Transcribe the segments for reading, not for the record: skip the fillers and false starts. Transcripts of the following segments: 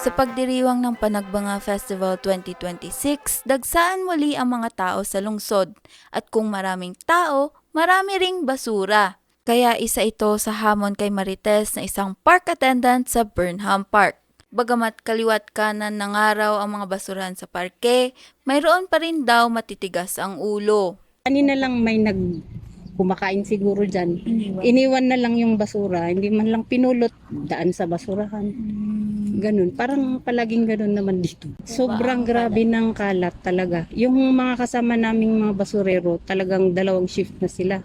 Sa pagdiriwang ng Panagbanga Festival 2026, dagsaan muli ang mga tao sa lungsod. At kung maraming tao, marami ring basura. Kaya isa ito sa hamon kay Marites na isang park attendant sa Burnham Park. Bagamat kaliwat kanan ng araw ang mga basurahan sa parke, mayroon pa rin daw matitigas ang ulo. Kanina lang may kumakain siguro dyan. Iniwan na lang yung basura, hindi man lang pinulot, daan sa basurahan. Ganun, parang palaging ganun naman dito. Sobrang grabe ng kalat talaga. Yung mga kasama naming mga basurero, talagang 2 shift na sila.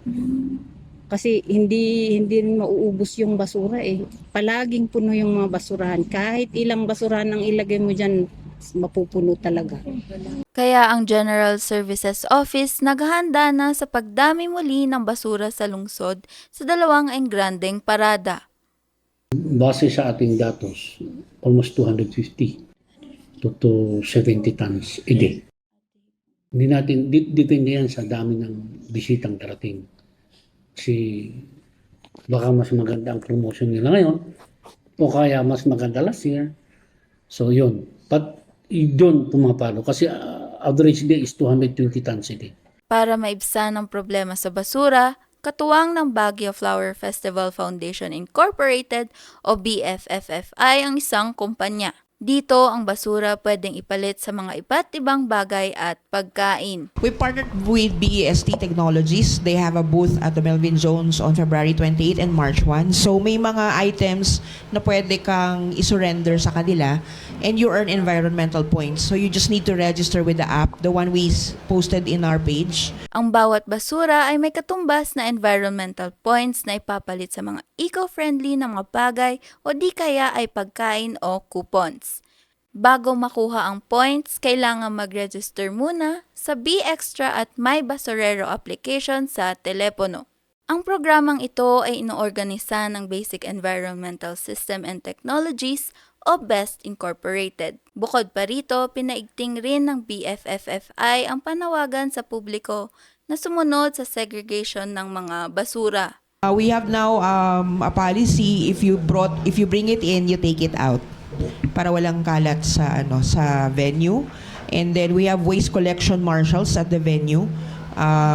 Kasi hindi rin mauubos yung basura eh. Palaging puno yung mga basurahan. Kahit ilang basurahan ang ilagay mo dyan, mapupuno talaga. Kaya ang General Services Office naghahanda na sa pagdami muli ng basura sa lungsod sa 2 engrandeng parada. Base sa ating datos, almost 250 to 70 tons a day. Hindi natin, depende yan sa dami ng bisitang darating. Kasi baka mas maganda ang promotion nila ngayon o kaya mas maganda last year. So yun. But yun pumapalo kasi average day is 220 tons a day. Para maibsan ang problema sa basura, katuwang ng Baguio Flower Festival Foundation Incorporated o BFFFI ang isang kumpanya. Dito, ang basura pwedeng ipalit sa mga iba't ibang bagay at pagkain. We partnered with BEST Technologies. They have a booth at the Melvin Jones on February 28 and March 1. So may mga items na pwede kang isurrender sa kanila and you earn environmental points. So you just need to register with the app, the one we posted in our page. Ang bawat basura ay may katumbas na environmental points na ipapalit sa mga eco-friendly na mga bagay o di kaya ay pagkain o coupons. Bago makuha ang points, kailangan mag-register muna sa B-Extra at My Basurero application sa telepono. Ang programang ito ay inoorganisa ng Basic Environmental System and Technologies o BEST Incorporated. Bukod pa rito, pinaigting rin ng BFFFI ang panawagan sa publiko na sumunod sa segregation ng mga basura. We have now a policy, if you bring it in, you take it out para walang kalat sa venue. And then we have waste collection marshals at the venue.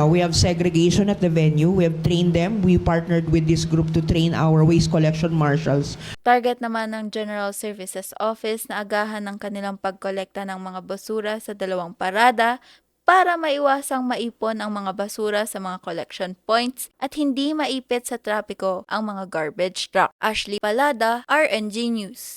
We have segregation at the venue. We have trained them. We partnered with this group to train our waste collection marshals. Target naman ng General Services Office na agahan ng kanilang pagkolekta ng mga basura sa 2 parada para maiwasang maipon ang mga basura sa mga collection points at hindi maipit sa trapiko ang mga garbage truck. Ashley Palada, RNG News.